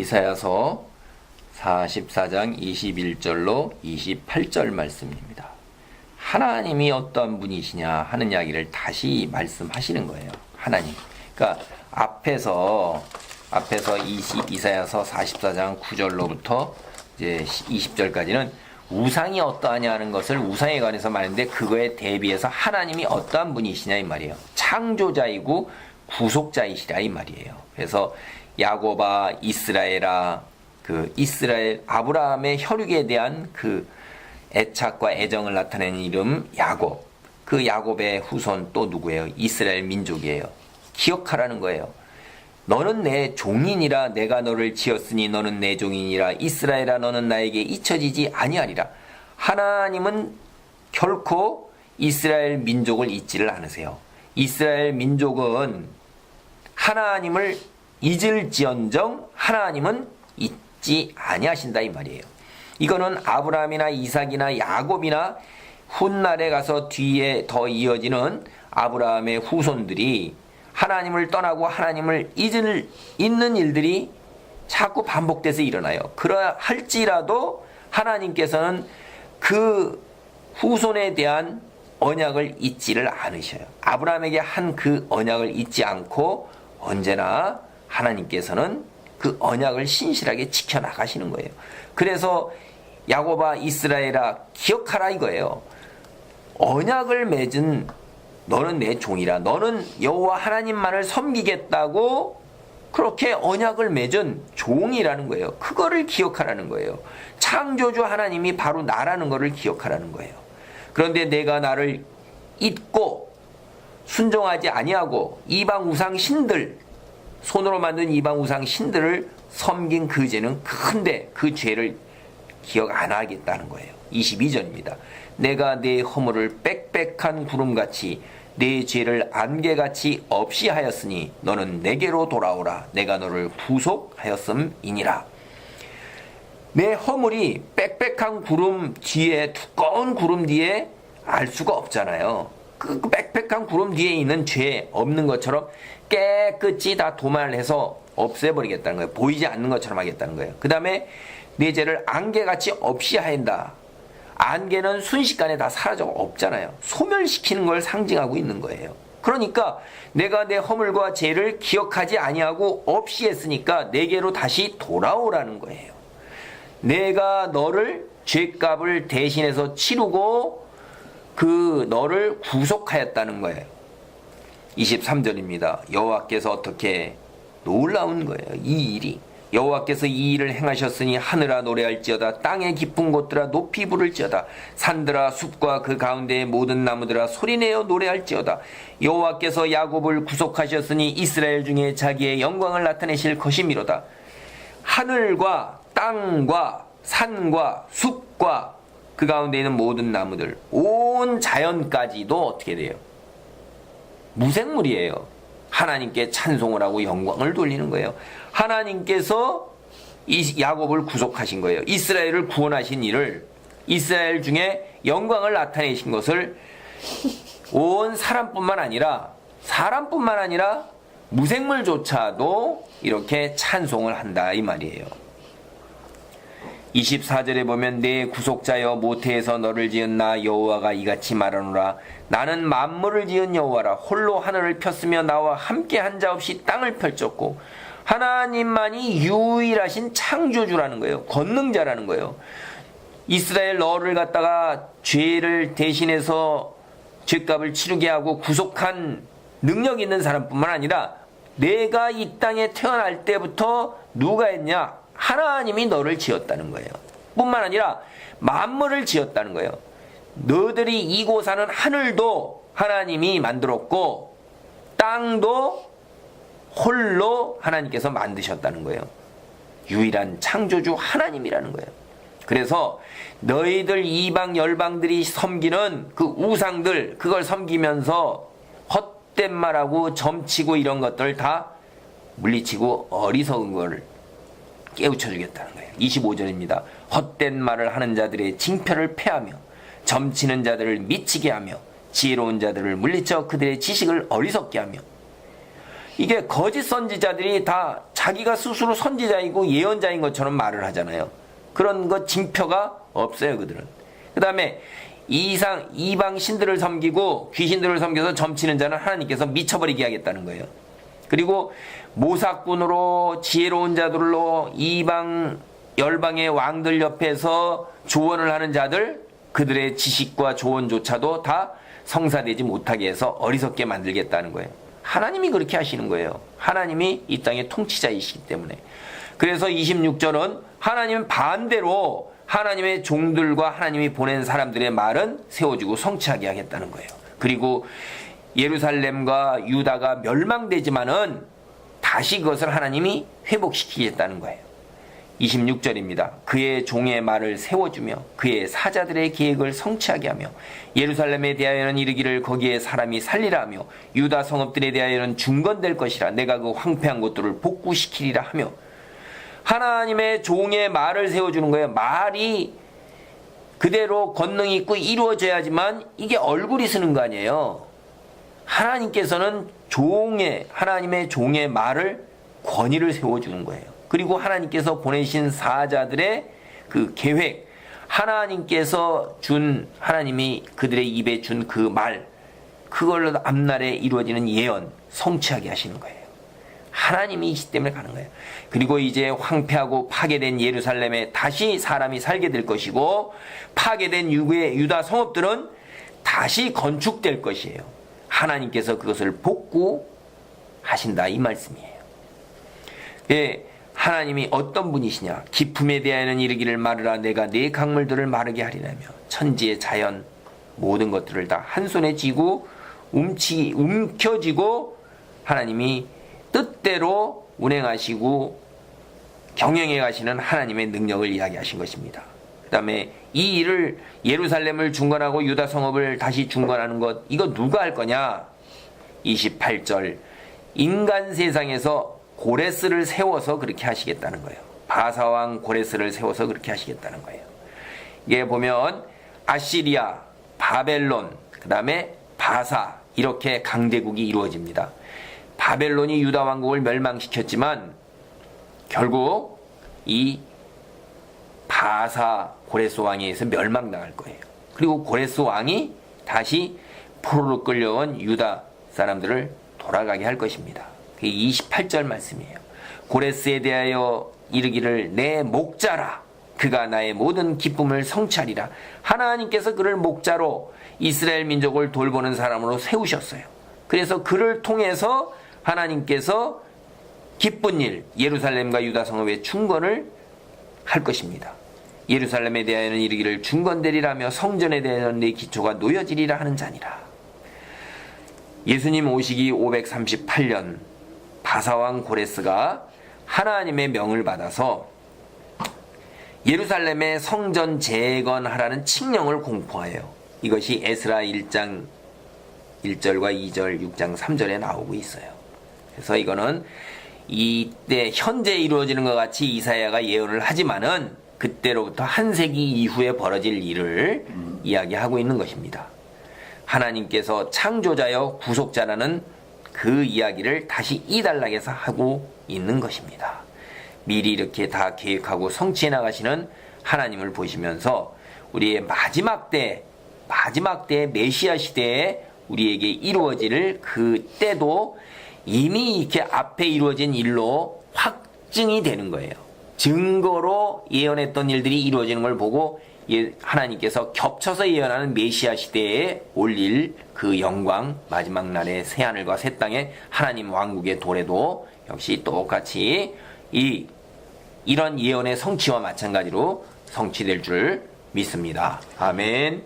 이사야서 44장 21절로 28절 말씀입니다. 하나님이 어떤 분이시냐 하는 이야기를 다시 말씀하시는 거예요. 하나님. 그러니까 앞에서 이사야서 44장 9절로부터 이제 20절까지는 우상이 어떠하냐 하는 것을 우상에 관해서 말했는데, 그거에 대비해서 하나님이 어떠한 분이시냐 이 말이에요. 창조자이고 구속자이시라 이 말이에요. 그래서 야곱아 이스라엘아, 그 이스라엘 아브라함의 혈육에 대한 그 애착과 애정을 나타내는 이름 야곱. 그 야곱의 후손 또 누구예요? 이스라엘 민족이에요. 기억하라는 거예요. 너는 내 종이니라. 내가 너를 지었으니 너는 내 종이니라. 이스라엘아, 너는 나에게 잊혀지지 아니하리라. 하나님은 결코 이스라엘 민족을 잊지를 않으세요. 이스라엘 민족은 하나님을 잊을지언정 하나님은 잊지 아니하신다 이 말이에요. 이거는 아브라함이나 이삭이나 야곱이나 훗날에 가서 뒤에 더 이어지는 아브라함의 후손들이 하나님을 떠나고 하나님을 잊는 일들이 자꾸 반복돼서 일어나요. 그러할지라도 하나님께서는 그 후손에 대한 언약을 잊지를 않으셔요. 아브라함에게 한 그 언약을 잊지 않고 언제나 하나님께서는 그 언약을 신실하게 지켜나가시는 거예요. 그래서 야곱아 이스라엘아 기억하라 이거예요. 언약을 맺은 너는 내 종이라. 너는 여호와 하나님만을 섬기겠다고 그렇게 언약을 맺은 종이라는 거예요. 그거를 기억하라는 거예요. 창조주 하나님이 바로 나라는 거를 기억하라는 거예요. 그런데 내가 나를 잊고 순종하지 아니하고 이방 우상 신들, 손으로 만든 이방 우상 신들을 섬긴 그 죄는 큰데 그 죄를 기억 안 하겠다는 거예요. 22절입니다. 내가 내 허물을 빽빽한 구름같이 내 죄를 안개같이 없이 하였으니 너는 내게로 돌아오라. 내가 너를 구속하였음이니라. 내 허물이 빽빽한 구름 뒤에, 두꺼운 구름 뒤에 알 수가 없잖아요. 그 빽빽한 구름 뒤에 있는 죄 없는 것처럼 깨끗이 다 도말해서 없애버리겠다는 거예요. 보이지 않는 것처럼 하겠다는 거예요. 그 다음에 내 죄를 안개같이 없이 하인다. 안개는 순식간에 다 사라져 없잖아요. 소멸시키는 걸 상징하고 있는 거예요. 그러니까 내가 내 허물과 죄를 기억하지 아니하고 없이 했으니까 내게로 다시 돌아오라는 거예요. 내가 너를 죄값을 대신해서 치르고 그 너를 구속하였다는 거예요. 23절입니다. 여호와께서 어떻게 놀라운 거예요. 이 일이. 여호와께서 이 일을 행하셨으니 하늘아 노래할지어다. 땅의 깊은 곳들아 높이 부를지어다. 산들아 숲과 그 가운데의 모든 나무들아 소리내어 노래할지어다. 여호와께서 야곱을 구속하셨으니 이스라엘 중에 자기의 영광을 나타내실 것이미로다. 하늘과 땅과 산과 숲과 그 가운데 있는 모든 나무들, 온 자연까지도 어떻게 돼요? 무생물이에요. 하나님께 찬송을 하고 영광을 돌리는 거예요. 하나님께서 이 야곱을 구속하신 거예요. 이스라엘을 구원하신 일을, 이스라엘 중에 영광을 나타내신 것을 온 사람뿐만 아니라 무생물조차도 이렇게 찬송을 한다 이 말이에요. 24절에 보면 내 구속자여 모태에서 너를 지은 나 여호와가 이같이 말하노라. 나는 만물을 지은 여호와라. 홀로 하늘을 폈으며 나와 함께 한 자 없이 땅을 펼쳤고. 하나님만이 유일하신 창조주라는 거예요. 권능자라는 거예요. 이스라엘 너를 갖다가 죄를 대신해서 죄값을 치르게 하고 구속한 능력 있는 사람뿐만 아니라 내가 이 땅에 태어날 때부터 누가 했냐? 하나님이 너를 지었다는 거예요. 뿐만 아니라 만물을 지었다는 거예요. 너들이 이고 사는 하늘도 하나님이 만들었고 땅도 홀로 하나님께서 만드셨다는 거예요. 유일한 창조주 하나님이라는 거예요. 그래서 너희들 이방 열방들이 섬기는 그 우상들, 그걸 섬기면서 헛된 말하고 점치고 이런 것들 다 물리치고 어리석은 걸 깨우쳐주겠다는 거예요. 25절입니다. 헛된 말을 하는 자들의 징표를 패하며 점치는 자들을 미치게 하며 지혜로운 자들을 물리쳐 그들의 지식을 어리석게 하며. 이게 거짓 선지자들이 다 자기가 스스로 선지자이고 예언자인 것처럼 말을 하잖아요. 그런 것 징표가 없어요, 그들은. 그 다음에 이방 신들을 섬기고 귀신들을 섬겨서 점치는 자는 하나님께서 미쳐버리게 하겠다는 거예요. 그리고 모사꾼으로 지혜로운 자들로 이방 열방의 왕들 옆에서 조언을 하는 자들, 그들의 지식과 조언조차도 다 성사되지 못하게 해서 어리석게 만들겠다는 거예요. 하나님이 그렇게 하시는 거예요. 하나님이 이 땅의 통치자이시기 때문에. 그래서 26절은 하나님은 반대로 하나님의 종들과 하나님이 보낸 사람들의 말은 세워지고 성취하게 하겠다는 거예요. 그리고 예루살렘과 유다가 멸망되지만은 다시 그것을 하나님이 회복시키겠다는 거예요. 26절입니다. 그의 종의 말을 세워주며 그의 사자들의 계획을 성취하게 하며 예루살렘에 대하여는 이르기를 거기에 사람이 살리라 하며 유다 성읍들에 대하여는 중건될 것이라 내가 그 황폐한 것들을 복구시키리라 하며 하나님의 종의 말을 세워주는 거예요. 말이 그대로 권능이 있고 이루어져야지만 이게 얼굴이 쓰는 거 아니에요. 하나님께서는 하나님의 종의 말을 권위를 세워주는 거예요. 그리고 하나님께서 보내신 사자들의 그 계획, 하나님이 그들의 입에 준 그 말, 그걸로 앞날에 이루어지는 예언, 성취하게 하시는 거예요. 하나님이시기 때문에 가는 거예요. 그리고 이제 황폐하고 파괴된 예루살렘에 다시 사람이 살게 될 것이고 파괴된 유다 성읍들은 다시 건축될 것이에요. 하나님께서 그것을 복구하신다 이 말씀이에요. 예, 하나님이 어떤 분이시냐? 기품에 대하여는 이르기를 말하라 내가 네 강물들을 마르게 하리라며 천지의 자연 모든 것들을 다 한 손에 쥐고 움켜쥐고 하나님이 뜻대로 운행하시고 경영해 가시는 하나님의 능력을 이야기하신 것입니다. 그 다음에 이 일을 예루살렘을 중건하고 유다 성읍을 다시 중건하는 것, 이거 누가 할 거냐? 28절 인간 세상에서 고레스를 세워서 그렇게 하시겠다는 거예요. 바사왕 고레스를 세워서 그렇게 하시겠다는 거예요. 이게 보면 아시리아, 바벨론, 그 다음에 바사 이렇게 강대국이 이루어집니다. 바벨론이 유다 왕국을 멸망시켰지만 결국 이 바사 고레스 왕에 의해서 멸망당할 거예요. 그리고 고레스 왕이 다시 포로로 끌려온 유다 사람들을 돌아가게 할 것입니다. 그게 28절 말씀이에요. 고레스에 대하여 이르기를 내 목자라 그가 나의 모든 기쁨을 성취하리라. 하나님께서 그를 목자로 이스라엘 민족을 돌보는 사람으로 세우셨어요. 그래서 그를 통해서 하나님께서 기쁜 일, 예루살렘과 유다 성읍의 중건을 할 것입니다. 예루살렘에 대하여는 이르기를 중건되리라며 성전에 대하여는 내 기초가 놓여지리라 하는 자니라. 예수님 오시기 538년 바사왕 고레스가 하나님의 명을 받아서 예루살렘의 성전 재건하라는 칙령을 공포하여 이것이 에스라 1장 1절과 2절, 6장 3절에 나오고 있어요. 그래서 이거는 이때 현재 이루어지는 것 같이 이사야가 예언을 하지만은 그때로부터 한 세기 이후에 벌어질 일을 이야기하고 있는 것입니다. 하나님께서 창조자여 구속자라는 그 이야기를 다시 이 단락에서 하고 있는 것입니다. 미리 이렇게 다 계획하고 성취해 나가시는 하나님을 보시면서 우리의 마지막 때 메시아 시대에 우리에게 이루어질 그 때도 이미 이렇게 앞에 이루어진 일로 확증이 되는 거예요. 증거로 예언했던 일들이 이루어지는 걸 보고 하나님께서 겹쳐서 예언하는 메시아 시대에 올릴 그 영광, 마지막 날의 새하늘과 새 땅에 하나님 왕국의 도래도 역시 똑같이 이런 예언의 성취와 마찬가지로 성취될 줄 믿습니다. 아멘.